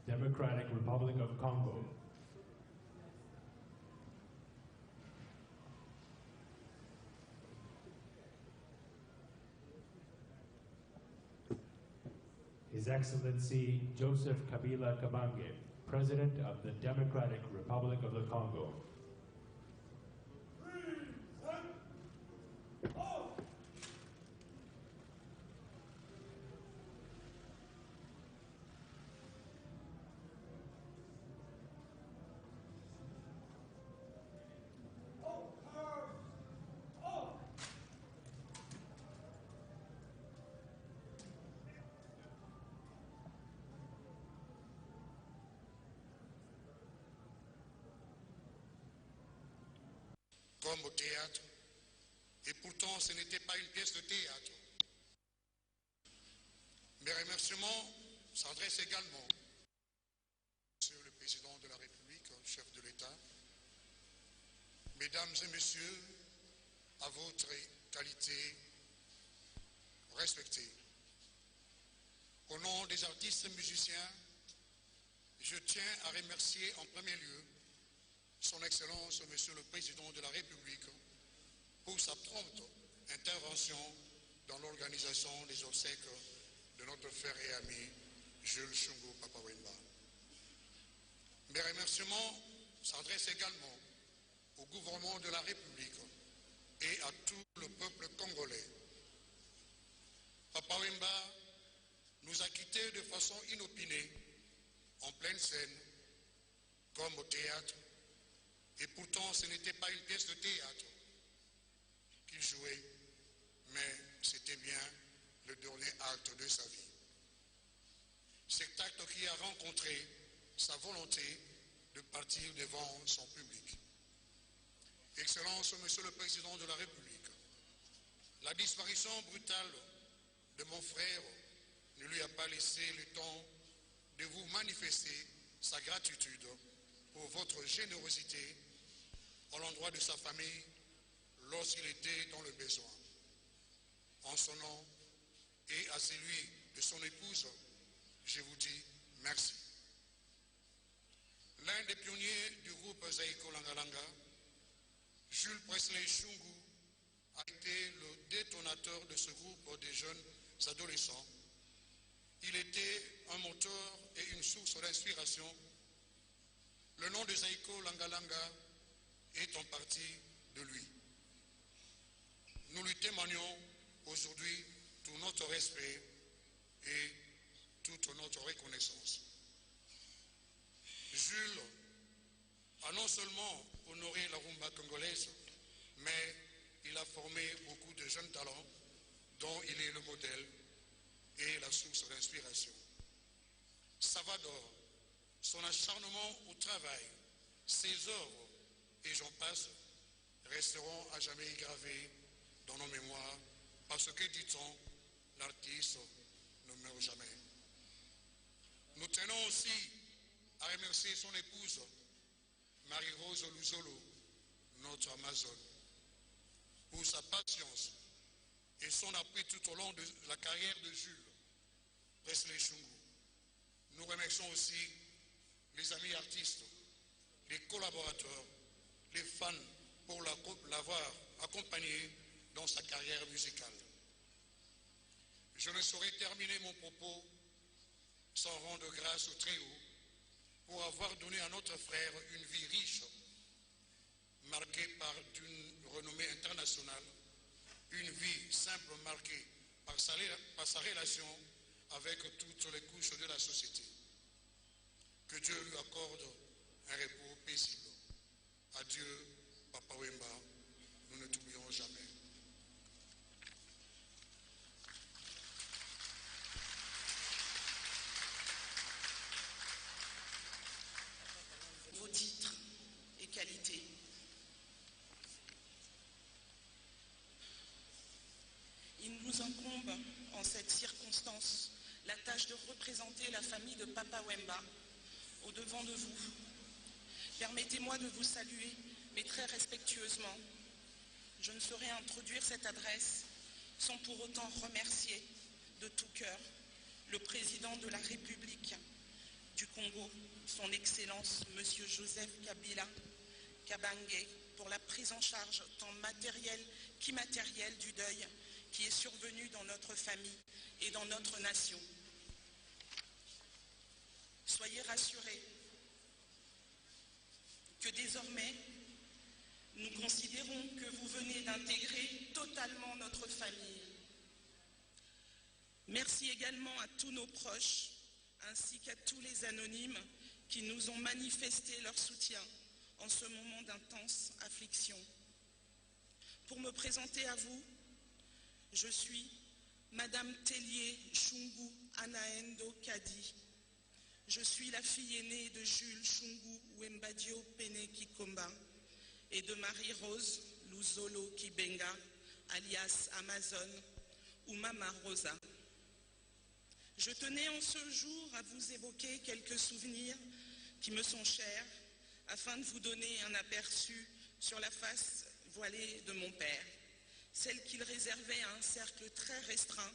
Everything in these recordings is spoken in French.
Democratic Republic of Congo. His Excellency Joseph Kabila Kabange, President of the Democratic Republic of the Congo. Comme au théâtre, et pourtant ce n'était pas une pièce de théâtre. Mes remerciements s'adressent également Monsieur le Président de la République, chef de l'État, Mesdames et Messieurs, à votre qualité respectée. Au nom des artistes et musiciens, je tiens à remercier en premier lieu Son Excellence, Monsieur le Président de la République, pour sa prompte intervention dans l'organisation des obsèques de notre frère et ami Jules Shungu Papa Wemba. Mes remerciements s'adressent également au gouvernement de la République et à tout le peuple congolais. Papa Wemba nous a quittés de façon inopinée, en pleine scène, comme au théâtre. Et pourtant, ce n'était pas une pièce de théâtre qu'il jouait, mais c'était bien le dernier acte de sa vie. Cet acte qui a rencontré sa volonté de partir devant son public. Excellence, Monsieur le Président de la République, la disparition brutale de mon frère ne lui a pas laissé le temps de vous manifester sa gratitude pour votre générosité à l'endroit de sa famille lorsqu'il était dans le besoin. En son nom et à celui de son épouse, je vous dis merci. L'un des pionniers du groupe Zaïko Langalanga, Jules Presley Shungu, a été le détonateur de ce groupe de jeunes adolescents. Il était un moteur et une source d'inspiration. Le nom de Zaïko Langalanga est en partie de lui. Nous lui témoignons aujourd'hui tout notre respect et toute notre reconnaissance. Jules a non seulement honoré la rumba congolaise, mais il a formé beaucoup de jeunes talents dont il est le modèle et la source d'inspiration. Salvador, son acharnement au travail, ses œuvres, et j'en passe, resteront à jamais gravés dans nos mémoires, parce que, dit-on, l'artiste ne meurt jamais. Nous tenons aussi à remercier son épouse, Marie-Rose Luzolo, notre Amazone, pour sa patience et son appui tout au long de la carrière de Jules Presley Shungu. Nous remercions aussi les amis artistes, les collaborateurs, les fans pour l'avoir accompagné dans sa carrière musicale. Je ne saurais terminer mon propos sans rendre grâce au Très-Haut pour avoir donné à notre frère une vie riche, marquée par une renommée internationale, une vie simple marquée par sa relation avec toutes les couches de la société. Que Dieu lui accorde un repos paisible. Adieu, Papa Wemba, nous ne t'oublierons jamais. Vos titres et qualités. Il nous incombe en cette circonstance la tâche de représenter la famille de Papa Wemba au devant de vous. Permettez-moi de vous saluer, mais très respectueusement. Je ne saurais introduire cette adresse sans pour autant remercier de tout cœur le président de la République du Congo, son Excellence Monsieur Joseph Kabila Kabange, pour la prise en charge tant matérielle qu'immatérielle du deuil qui est survenu dans notre famille et dans notre nation. Soyez rassurés que désormais, nous considérons que vous venez d'intégrer totalement notre famille. Merci également à tous nos proches, ainsi qu'à tous les anonymes qui nous ont manifesté leur soutien en ce moment d'intense affliction. Pour me présenter à vous, je suis Madame Tellier Chungu Anaendo Kadi. Je suis la fille aînée de Jules Chungu Wembadio Pene Kikomba et de Marie-Rose Luzolo Kibenga, alias Amazon, ou Mama Rosa. Je tenais en ce jour à vous évoquer quelques souvenirs qui me sont chers, afin de vous donner un aperçu sur la face voilée de mon père, celle qu'il réservait à un cercle très restreint,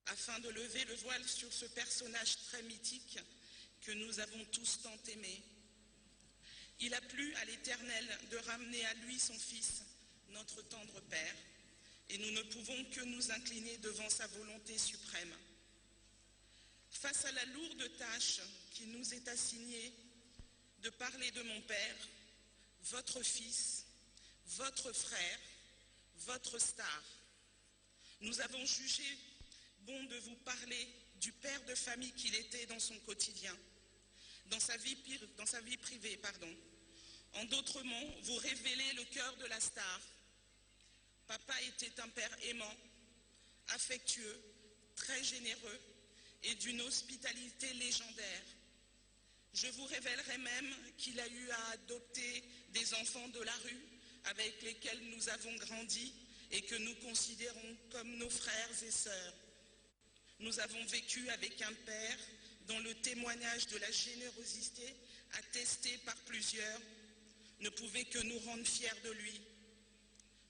afin de lever le voile sur ce personnage très mythique que nous avons tous tant aimé. Il a plu à l'Éternel de ramener à lui son Fils, notre tendre Père, et nous ne pouvons que nous incliner devant sa volonté suprême. Face à la lourde tâche qui nous est assignée de parler de mon Père, votre Fils, votre frère, votre star, nous avons jugé bon de vous parler du père de famille qu'il était dans son quotidien, dans sa vie privée. En d'autres mots, vous révélez le cœur de la star. Papa était un père aimant, affectueux, très généreux et d'une hospitalité légendaire. Je vous révélerai même qu'il a eu à adopter des enfants de la rue avec lesquels nous avons grandi et que nous considérons comme nos frères et sœurs. Nous avons vécu avec un père dont le témoignage de la générosité attesté par plusieurs ne pouvait que nous rendre fiers de lui.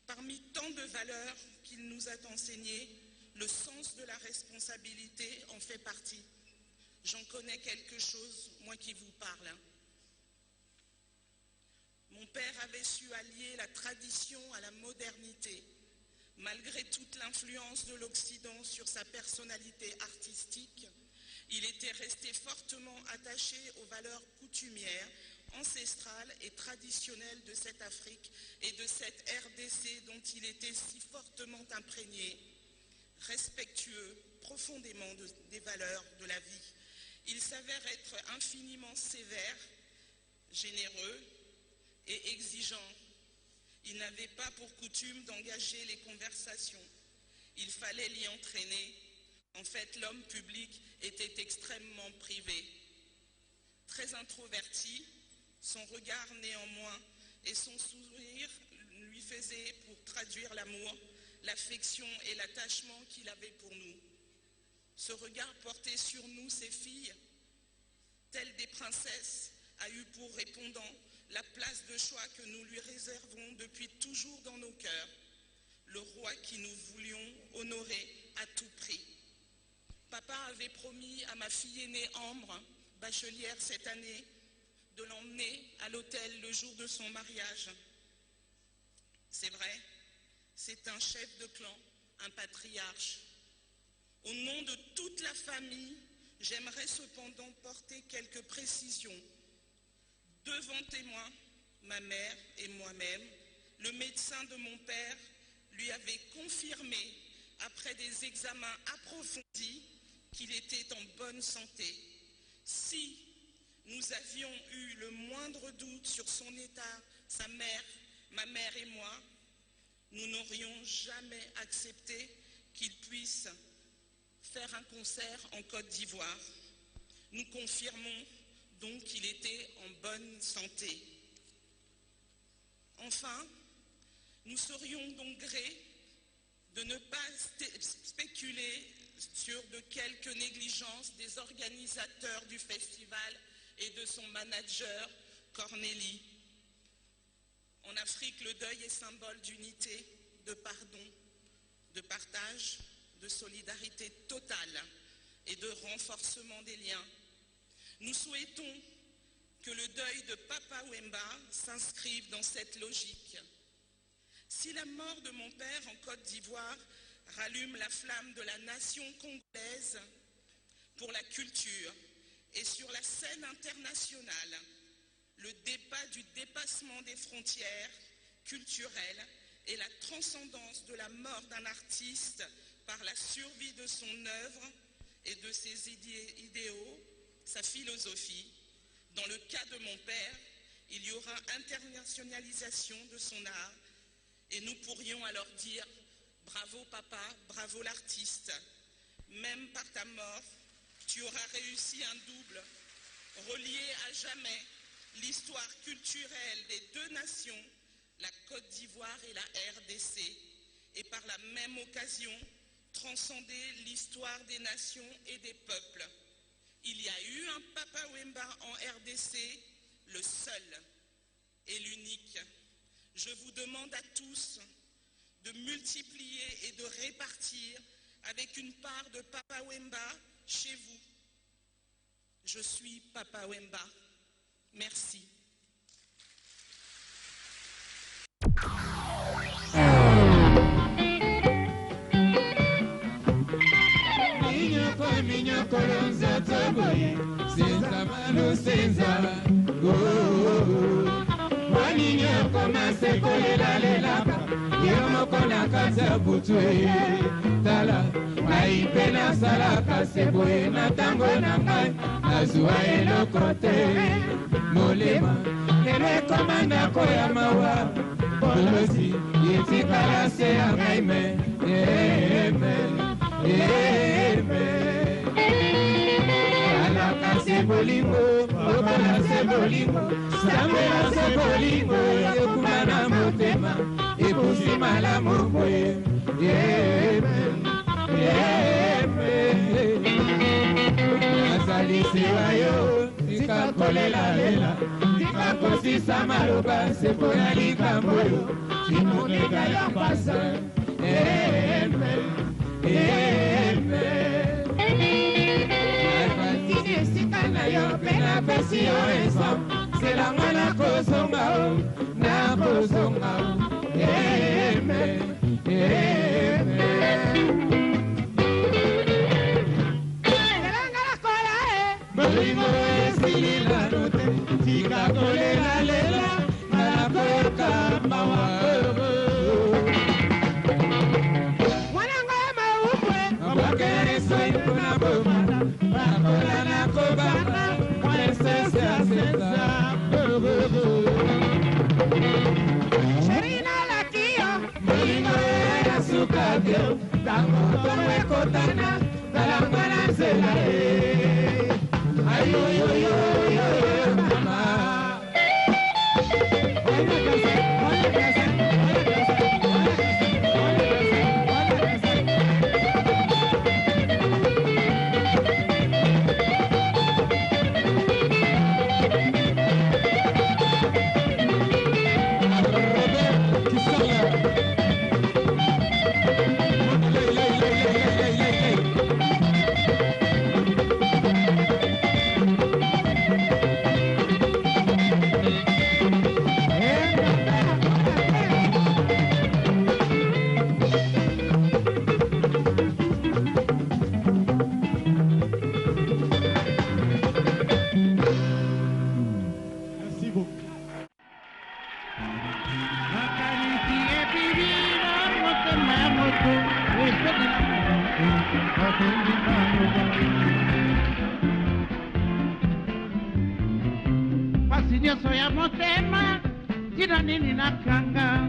Parmi tant de valeurs qu'il nous a enseignées, le sens de la responsabilité en fait partie. J'en connais quelque chose, moi qui vous parle. Mon père avait su allier la tradition à la modernité. Malgré toute l'influence de l'Occident sur sa personnalité artistique, il était resté fortement attaché aux valeurs coutumières, ancestrales et traditionnelles de cette Afrique et de cette RDC dont il était si fortement imprégné, respectueux profondément des valeurs de la vie. Il s'avère être infiniment sévère, généreux et exigeant. Il n'avait pas pour coutume d'engager les conversations. Il fallait l'y entraîner. En fait, l'homme public était extrêmement privé. Très introverti, son regard néanmoins et son sourire lui faisaient pour traduire l'amour, l'affection et l'attachement qu'il avait pour nous. Ce regard porté sur nous, ses filles, telles des princesses, a eu pour répondant la place de choix que nous lui réservons depuis toujours dans nos cœurs, le roi qui nous voulions honorer à tout prix. Papa avait promis à ma fille aînée Ambre, bachelière cette année, de l'emmener à l'hôtel le jour de son mariage. C'est vrai, c'est un chef de clan, un patriarche. Au nom de toute la famille, j'aimerais cependant porter quelques précisions. Devant témoins, ma mère et moi-même, le médecin de mon père lui avait confirmé, après des examens approfondis, qu'il était en bonne santé. Si nous avions eu le moindre doute sur son état, sa mère, ma mère et moi, nous n'aurions jamais accepté qu'il puisse faire un concert en Côte d'Ivoire. Nous confirmons donc qu'il était en bonne santé. Enfin, nous serions donc grés de ne pas spéculer sur de quelques négligences des organisateurs du festival et de son manager, Cornélie. En Afrique, le deuil est symbole d'unité, de pardon, de partage, de solidarité totale et de renforcement des liens. Nous souhaitons que le deuil de Papa Wemba s'inscrive dans cette logique. Si la mort de mon père en Côte d'Ivoire rallume la flamme de la nation congolaise pour la culture et sur la scène internationale, le débat du dépassement des frontières culturelles et la transcendance de la mort d'un artiste par la survie de son œuvre et de ses idéaux, sa philosophie. Dans le cas de mon père, il y aura internationalisation de son art et nous pourrions alors dire « Bravo papa, bravo l'artiste ». Même par ta mort, tu auras réussi un double, relié à jamais l'histoire culturelle des deux nations, la Côte d'Ivoire et la RDC, et par la même occasion, transcender l'histoire des nations et des peuples. Il y a eu un Papa Wemba en RDC, le seul et l'unique. Je vous demande à tous de multiplier et de répartir avec une part de Papa Wemba chez vous. Je suis Papa Wemba. Merci. Tala, mai pena salaka seboe na tango na ngai nazwa elokote molema lelo komanda koya mawa bolosi yetikala se ya ngai me alaka sebolingo okola sebolingo sambela sebolingo ekumana motema ekusi malamu boye azali sewa yo tika kolela lela tika kosisa maloba sepo ya likambo yo timoneka ya mpasa azali esika na yo mpe napesi yo eso selanga nakozonga o nakozonga o Bolingo esili la note, tika kolela lela, malakoyoka mawa. Mwananga maupwe, mwakere soy kuna bomana, makola na kobana, mwanesese asenza. Sherina la kio, bolingo era sukabio, tango tomwe kotana, talangana zela Ay, yo, mamá. Pasinyo soya motema, jina nini nakanga,